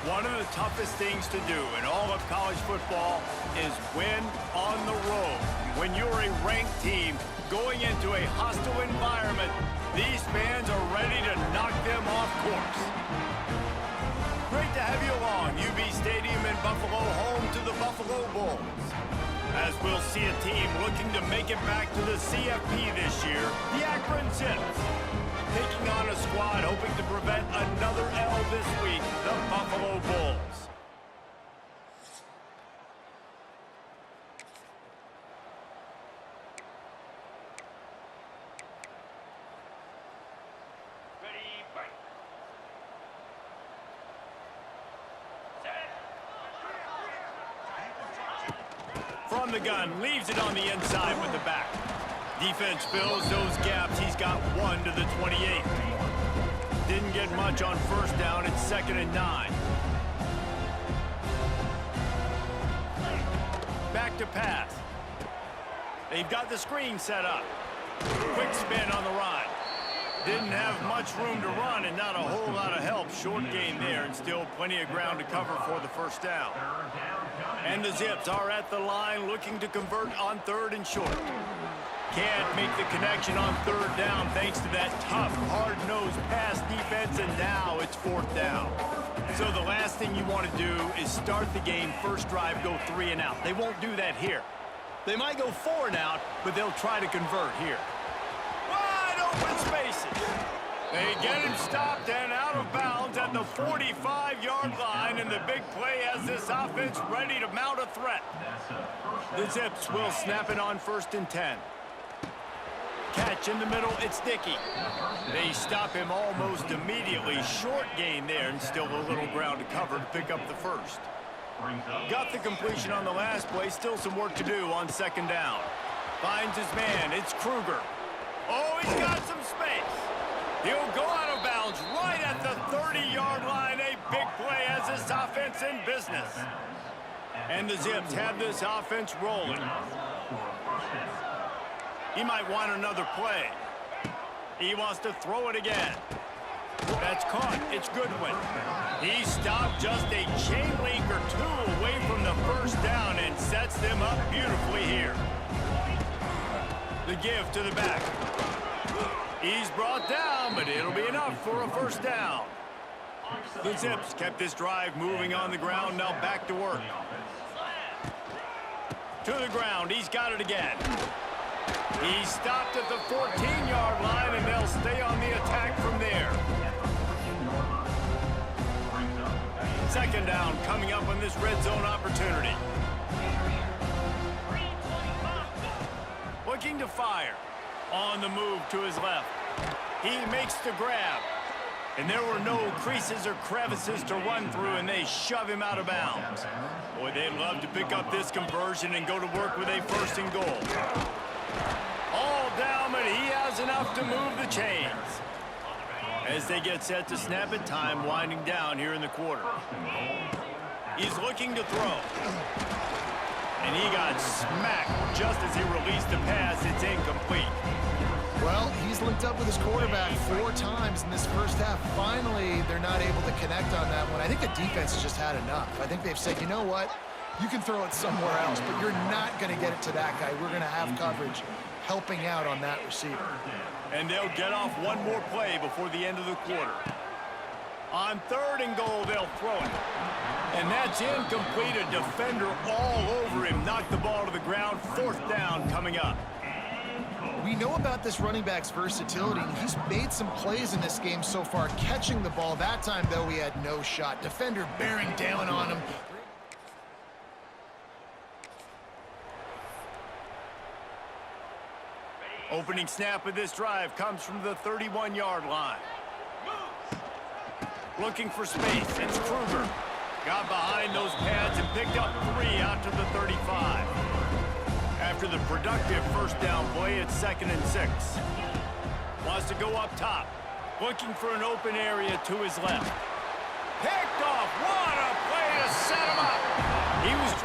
One of the toughest things to do in all of college football is win on the road. When you're a ranked team going into a hostile environment, these fans are ready to knock them off course. Great to have you along. UB Stadium in Buffalo, home to the Buffalo Bulls. As we'll see a team looking to make it back to the CFP this year, the Akron Zips. Taking on a squad hoping to prevent another L this week, the Buffalo Bulls. Ready, fight. Set. From the gun, leaves it on the inside with the back. Defense fills those gaps. He's got 1 to the 28. Didn't get much on first down. It's 2nd and 9. Back to pass. They've got the screen set up. Quick spin on the run. Didn't have much room to run and not a whole lot of help. Short gain there and still plenty of ground to cover for the first down. And the Zips are at the line looking to convert on 3rd and short. Can't make the connection on 3rd down thanks to that tough, hard-nosed pass defense, and now it's 4th down. So the last thing you want to do is start the game, first drive, go 3 and out. They won't do that here. They might go 4 and out, but they'll try to convert here. Wide open spaces. They get him stopped and out of bounds at the 45-yard line, and the big play has this offense ready to mount a threat. The Zips will snap it on 1st and 10. Catch in the middle, it's Dickey. They stop him almost immediately. Short gain there and still a little ground to cover to pick up the first. Got the completion on the last play, still some work to do on 2nd down. Finds his man, it's Kruger. Oh, he's got some space. He'll go out of bounds right at the 30-yard line. A big play has this offense in business. And the Zips have this offense rolling. He might want another play. He wants to throw it again. That's caught. It's Goodwin. He stopped just a chain link or 2 away from the first down and sets them up beautifully here. The give to the back. He's brought down, but it'll be enough for a first down. The Zips kept this drive moving on the ground. Now back to work. To the ground. He's got it again. He stopped at the 14-yard line, and they'll stay on the attack from there. 2nd down coming up on this red zone opportunity. Looking to fire. On the move to his left. He makes the grab. And there were no creases or crevices to run through, and they shove him out of bounds. Boy, they'd love to pick up this conversion and go to work with a 1st and goal. All down, but he has enough to move the chains. As they get set to snap it, time winding down here in the quarter. He's looking to throw. And he got smacked just as he released the pass. It's incomplete. Well, he's linked up with his quarterback 4 times in this first half. Finally, they're not able to connect on that one. I think the defense has just had enough. I think they've said, you know what? You can throw it somewhere else, but you're not going to get it to that guy. We're going to have coverage helping out on that receiver. And they'll get off one more play before the end of the quarter. On 3rd and goal, they'll throw it. And that's incomplete. A defender all over him. Knocked the ball to the ground. 4th down coming up. We know about this running back's versatility, and he's made some plays in this game so far, catching the ball. That time, though, he had no shot. Defender bearing down on him. Opening snap of this drive comes from the 31-yard line. Looking for space. It's Kruger. Got behind those pads and picked up 3 out to the 35. After the productive first down play, it's 2nd and 6. Wants to go up top. Looking for an open area to his left. Picked off. What a play to set him up. He was...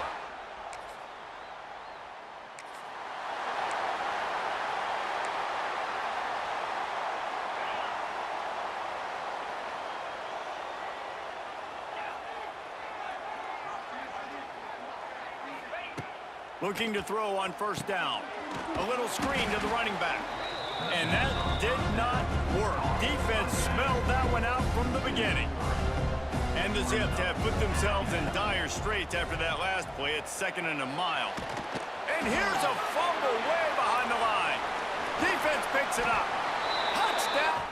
Looking to throw on first down. A little screen to the running back. And that did not work. Defense smelled that one out from the beginning. And the Zips have put themselves in dire straits after that last play. It's 2nd and a mile. And here's a fumble way behind the line. Defense picks it up. Touchdown.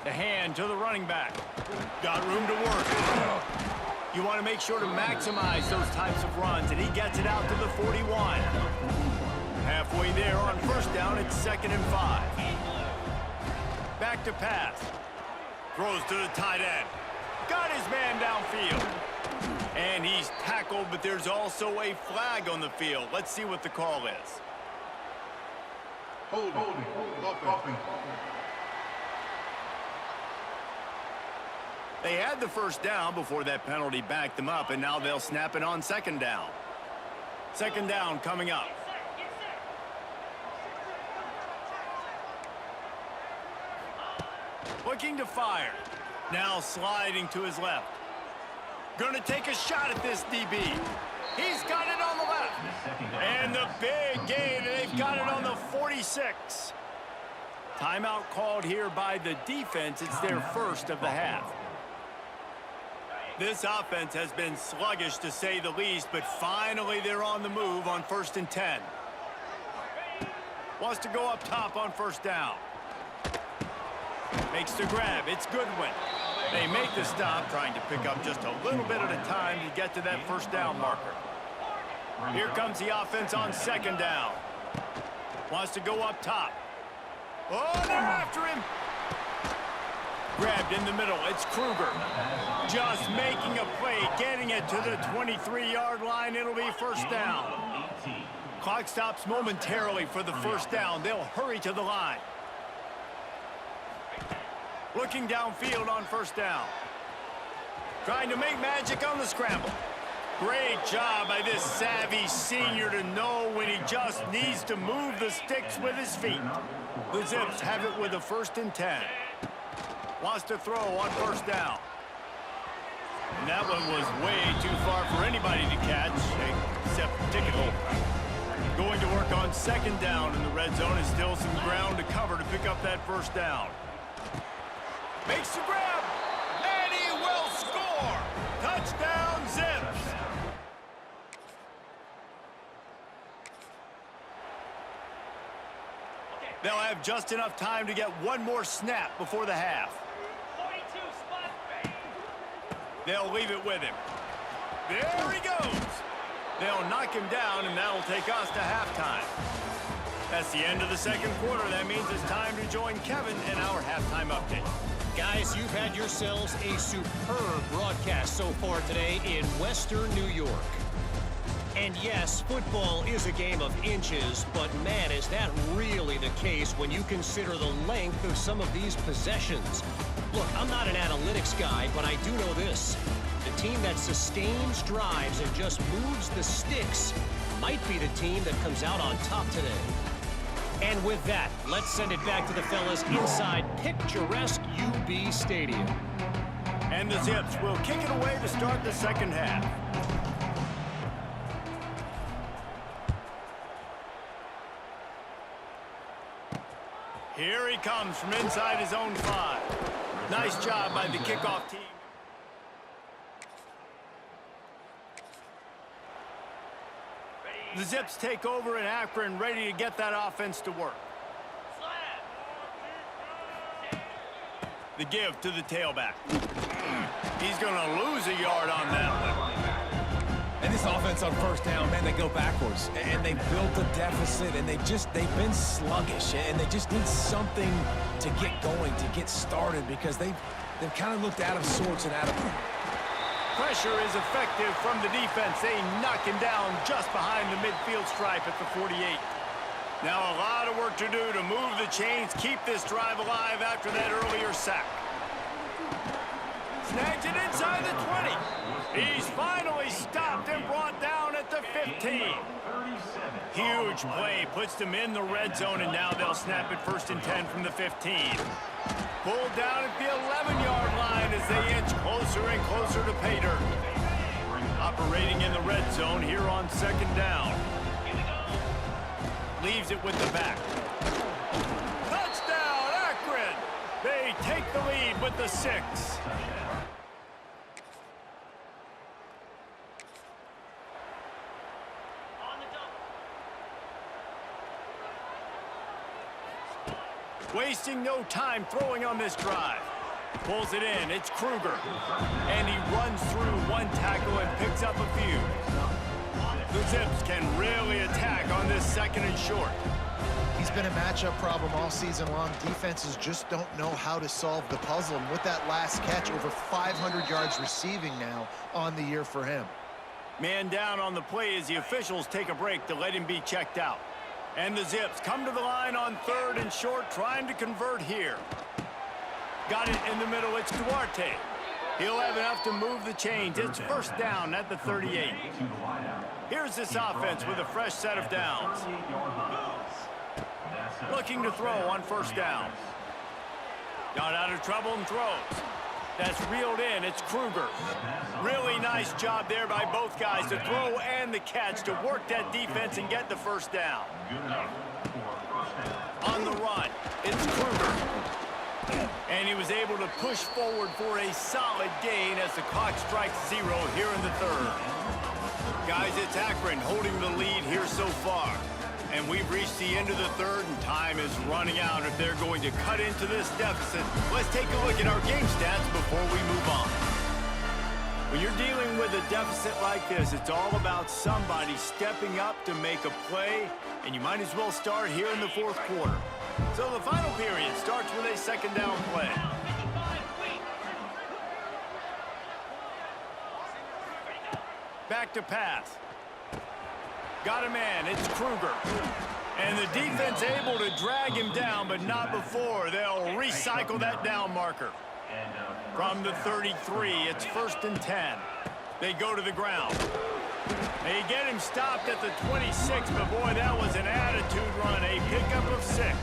The hand to the running back. Got room to work. You want to make sure to maximize those types of runs, and he gets it out to the 41. Halfway there on first down, it's 2nd and 5. Back to pass. Throws to the tight end. Got his man downfield. And he's tackled, but there's also a flag on the field. Let's see what the call is. Holding. They had the first down before that penalty backed them up, and now they'll snap it on 2nd down. 2nd down coming up. Looking to fire. Now sliding to his left. Going to take a shot at this DB. He's got it on the left. And the big gain, and they've got it on the 46. Timeout called here by the defense. It's their first of the half. This offense has been sluggish, to say the least, but finally they're on the move on 1st and 10. Wants to go up top on first down. Makes the grab. It's Goodwin. They make the stop, trying to pick up just a little bit at a time to get to that first down marker. Here comes the offense on 2nd down. Wants to go up top. Oh, they're after him. Grabbed in the middle. It's Kruger. Just making a play, getting it to the 23-yard line. It'll be first down. Clock stops momentarily for the first down. They'll hurry to the line. Looking downfield on first down. Trying to make magic on the scramble. Great job by this savvy senior to know when he just needs to move the sticks with his feet. The Zips have it with a 1st and 10. Wants to throw on first down. And that one was way too far for anybody to catch, except Tickle. Going to work on 2nd down in the red zone, and still some ground to cover to pick up that first down. Makes the grab, and he will score. Touchdown, Zips. They'll have just enough time to get one more snap before the half. 42 spot. They'll leave it with him. There he goes. They'll knock him down, and that'll take us to halftime. That's the end of the 2nd quarter. That means it's time to join Kevin in our halftime update. Guys, you've had yourselves a superb broadcast so far today in Western New York. And yes, football is a game of inches, but man, is that really the case when you consider the length of some of these possessions. Look, I'm not an analytics guy, but I do know this. The team that sustains drives and just moves the sticks might be the team that comes out on top today. And with that, let's send it back to the fellas inside picturesque UB Stadium. And the Zips will kick it away to start the 2nd half. Here he comes from inside his own 5. Nice job by the kickoff team. The Zips take over in Akron, ready to get that offense to work. The give to the tailback. He's going to lose a yard on that one. And this offense on first down, man, they go backwards. And they built a deficit, and they've been sluggish. And they just need something to get going, to get started, because they've kind of looked out of sorts and out of... Pressure is effective from the defense. They knock him down just behind the midfield stripe at the 48. Now a lot of work to do to move the chains, keep this drive alive after that earlier sack. Snags it inside the 20. He's finally stopped and brought down at the 15. Huge play, puts them in the red zone, and now they'll snap it 1st and 10 from the 15. Pulled down at the 11-yard line as they inch closer and closer to pay dirt. Operating in the red zone here on 2nd down. Leaves it with the back. Touchdown, Akron! They take the lead with the 6. Wasting no time throwing on this drive. Pulls it in. It's Kruger. And he runs through one tackle and picks up a few. The Zips can really attack on this 2nd and short. He's been a matchup problem all season long. Defenses just don't know how to solve the puzzle. And with that last catch, over 500 yards receiving now on the year for him. Man down on the play as the officials take a break to let him be checked out. And the Zips come to the line on 3rd and short, trying to convert here. Got it in the middle. It's Duarte. He'll have enough to move the chains. It's 1st down at the 38. Here's this offense with a fresh set of downs. Looking to throw on 1st down. Got out of trouble and throws. That's reeled in. It's Kruger. Really nice job there by both guys to throw and the catch to work that defense and get the 1st down. On the run, it's Kruger. And he was able to push forward for a solid gain as the clock strikes 0 here in the 3rd. Guys, it's Akron holding the lead here so far. And we've reached the end of the 3rd, and time is running out if they're going to cut into this deficit. Let's take a look at our game stats before we move on. When you're dealing with a deficit like this, it's all about somebody stepping up to make a play, and you might as well start here in the 4th quarter. So the final period starts with a 2nd down play. Back to pass. Got a man, it's Kruger. And the defense able to drag him down, but not before. They'll recycle that down marker. From the 33, it's 1st and 10. They go to the ground. They get him stopped at the 26, but boy, that was an attitude run, a pickup of 6.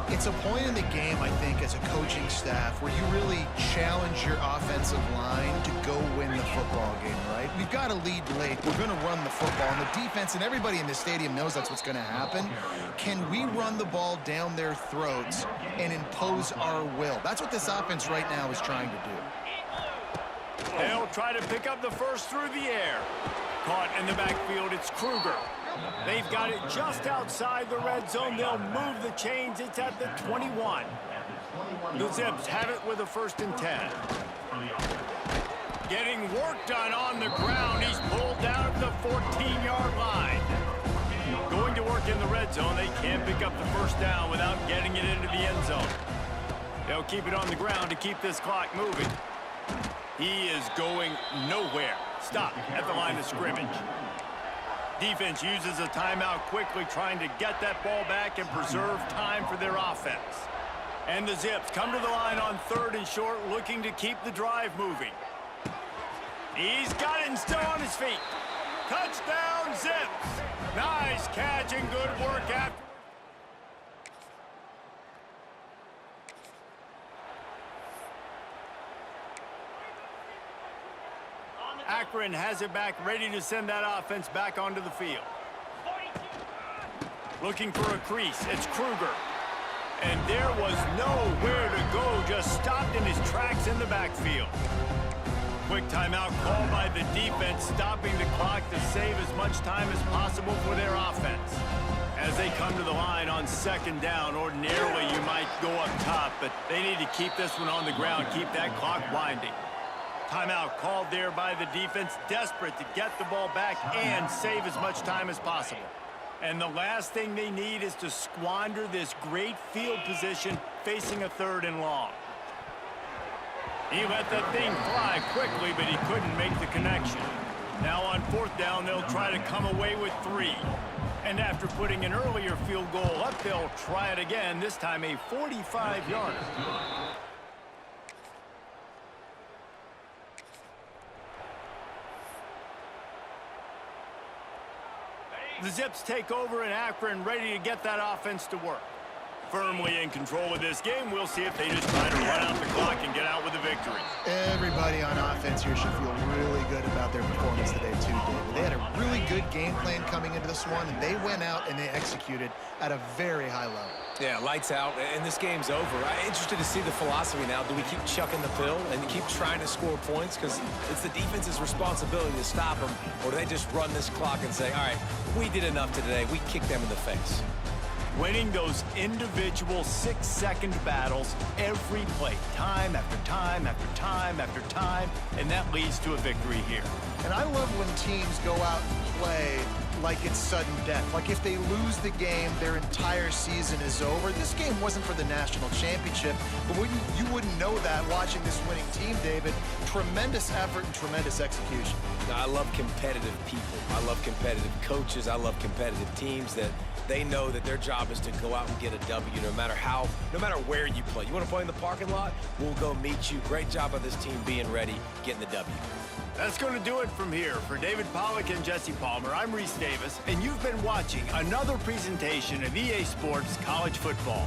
It's a point in the game, I think, as a coaching staff where you really challenge your offensive line to go win the football game, right? We've got to lead late. We're going to run the football. And the defense and everybody in the stadium knows that's what's going to happen. Can we run the ball down their throats and impose our will? That's what this offense right now is trying to do. They'll try to pick up the 1st through the air. Caught in the backfield, it's Kruger. They've got it just outside the red zone. They'll move the chains. It's at the 21. The Zips have it with a 1st and 10. Getting work done on the ground. He's pulled down at the 14-yard line. Going to work in the red zone. They can't pick up the 1st down without getting it into the end zone. They'll keep it on the ground to keep this clock moving. He is going nowhere. Stop at the line of scrimmage. Defense uses a timeout quickly, trying to get that ball back and preserve time for their offense. And the Zips come to the line on 3rd and short, looking to keep the drive moving. He's got it and still on his feet. Touchdown, Zips. Nice catch and good work after. Akron has it back, ready to send that offense back onto the field. Looking for a crease, it's Kruger. And there was nowhere to go, just stopped in his tracks in the backfield. Quick timeout called by the defense, stopping the clock to save as much time as possible for their offense. As they come to the line on 2nd down, ordinarily you might go up top, but they need to keep this one on the ground, keep that clock winding. Timeout called there by the defense, desperate to get the ball back and save as much time as possible. And the last thing they need is to squander this great field position facing a 3rd and long. He let that thing fly quickly, but he couldn't make the connection. Now on 4th down, they'll try to come away with 3. And after putting an earlier field goal up, they'll try it again, this time a 45-yarder. The Zips take over in Akron, ready to get that offense to work. Firmly in control of this game. We'll see if they just try to run out the clock and get out with a victory. Everybody on offense here should feel really good about their performance today, too, David. They had a really good game plan coming into this one, and they went out and they executed at a very high level. Yeah, lights out, and this game's over. I'm interested to see the philosophy now. Do we keep chucking the pill and keep trying to score points? Because it's the defense's responsibility to stop them, or do they just run this clock and say, all right, we did enough today. We kicked them in the face. Winning those individual 6-second battles every play, time after time after time after time, and that leads to a victory here. And I love when teams go out and play like it's sudden death. Like if they lose the game, their entire season is over. This game wasn't for the national championship, but you wouldn't know that watching this winning team, David. Tremendous effort and tremendous execution. I love competitive people. I love competitive coaches. I love competitive teams that they know that their job is to go out and get a W no matter where you play. You want to play in the parking lot? We'll go meet you. Great job of this team being ready, getting the W. That's going to do it from here. For David Pollack and Jesse Palmer, I'm Reese Davis, and you've been watching another presentation of EA Sports College Football.